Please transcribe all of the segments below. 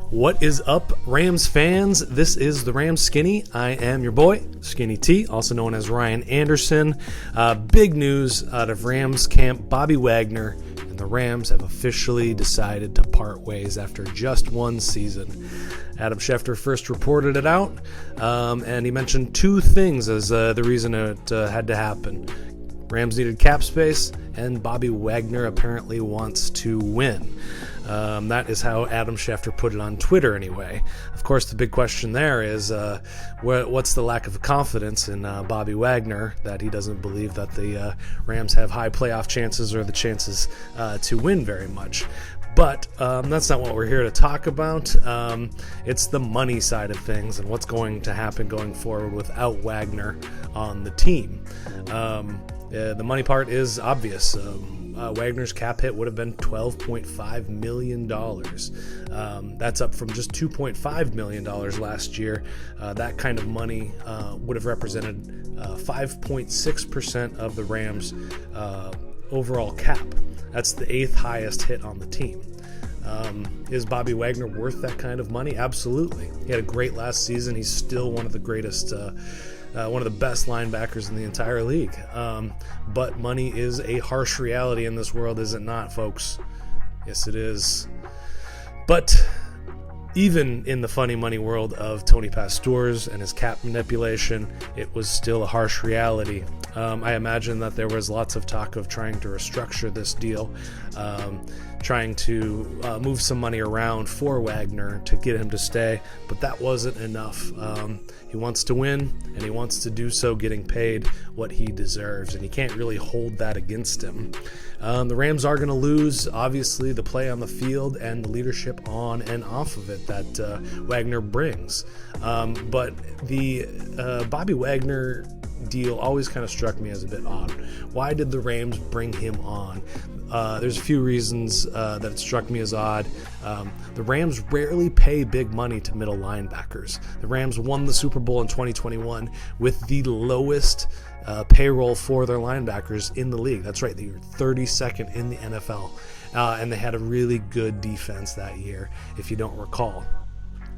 What is up, Rams fans? This is the Rams Skinny. I am your boy, Skinny T, also known as Ryan Anderson. Big news out of Rams camp. Bobby Wagner and the Rams have officially decided to part ways after just one season. Adam Schefter first reported it out, and he mentioned two things as the reason it had to happen. Rams needed cap space, and Bobby Wagner apparently wants to win. That is how Adam Schefter put it on Twitter anyway. Of course, the big question there is what's the lack of confidence in Bobby Wagner that he doesn't believe that the Rams have high playoff chances or the chances to win very much. But that's not what we're here to talk about. It's the money side of things and what's going to happen going forward without Wagner on the team. The money part is obvious. Wagner's cap hit would have been $12.5 million. That's up from just $2.5 million last year. That kind of money would have represented 5.6% of the Rams' overall cap. That's the 8th highest hit on the team. Is Bobby Wagner worth that kind of money? Absolutely. He had a great last season. He's still one of the greatest one of the best linebackers in the entire league. But money is a harsh reality in this world, is it not, folks? Yes, it is. But even in the funny money world of Tony Pastore's and his cap manipulation, it was still a harsh reality. I imagine that there was lots of talk of trying to restructure this deal, trying to move some money around for Wagner to get him to stay, but that wasn't enough. He wants to win, and he wants to do so getting paid what he deserves, and he can't really hold that against him. The Rams are going to lose, obviously, the play on the field and the leadership on and off of it that Wagner brings. But the Bobby Wagner deal always kind of struck me as a bit odd. Why did the Rams bring him on? There's a few reasons that it struck me as odd. The Rams rarely pay big money to middle linebackers. The Rams won the Super Bowl in 2021 with the lowest payroll for their linebackers in the league. That's right, they were 32nd in the NFL. And they had a really good defense that year, if you don't recall.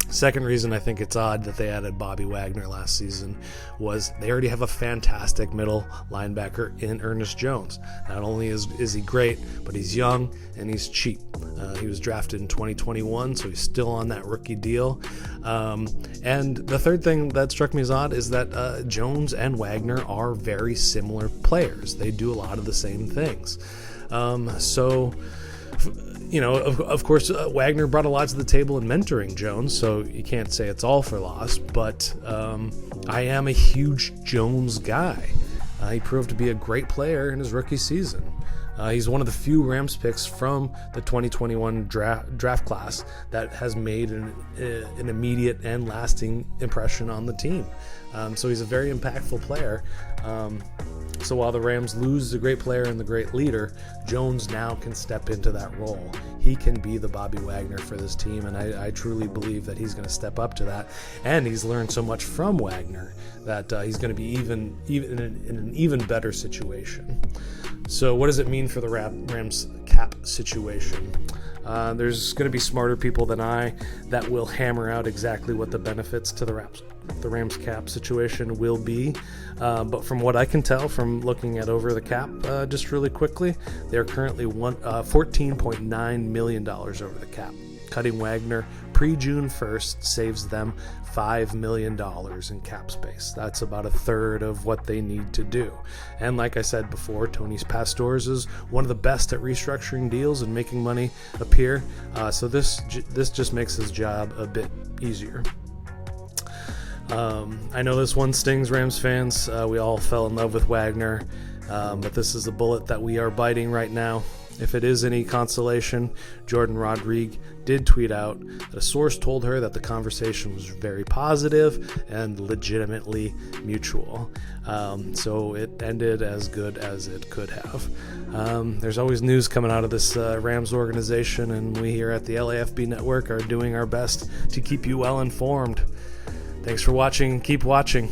Second reason I think it's odd that they added Bobby Wagner last season was they already have a fantastic middle linebacker in Ernest Jones. Not only is he great, but he's young and he's cheap. He was drafted in 2021, so he's still on that rookie deal. And the third thing that struck me as odd is that Jones and Wagner are very similar players. They do a lot of the same things. You know, of course, Wagner brought a lot to the table in mentoring Jones, so you can't say it's all for loss, but I am a huge Jones guy. He proved to be a great player in his rookie season. He's one of the few Rams picks from the 2021 draft class that has made an immediate and lasting impression on the team. So he's a very impactful player. So while the Rams lose the great player and the great leader, Jones now can step into that role. He can be the Bobby Wagner for this team, and I truly believe that he's going to step up to that. And he's learned so much from Wagner that he's going to be even in an even better situation. So what does it mean for the Rams cap situation? There's going to be smarter people than I that will hammer out exactly what the benefits to the Rams cap situation will be. But from what I can tell from looking at over the cap just really quickly, they're currently $14.9 million over the cap. Cutting Wagner pre-June 1st saves them $5 million in cap space. That's about a third of what they need to do. And like I said before, Tony Pastore's is one of the best at restructuring deals and making money appear. So this just makes his job a bit easier. I know this one stings, Rams fans. We all fell in love with Wagner, but this is the bullet that we are biting right now. If it is any consolation, Jordan Rodriguez did tweet out that a source told her that the conversation was very positive and legitimately mutual. So it ended as good as it could have. There's always news coming out of this Rams organization, and we here at the LAFB Network are doing our best to keep you well informed. Thanks for watching. Keep watching.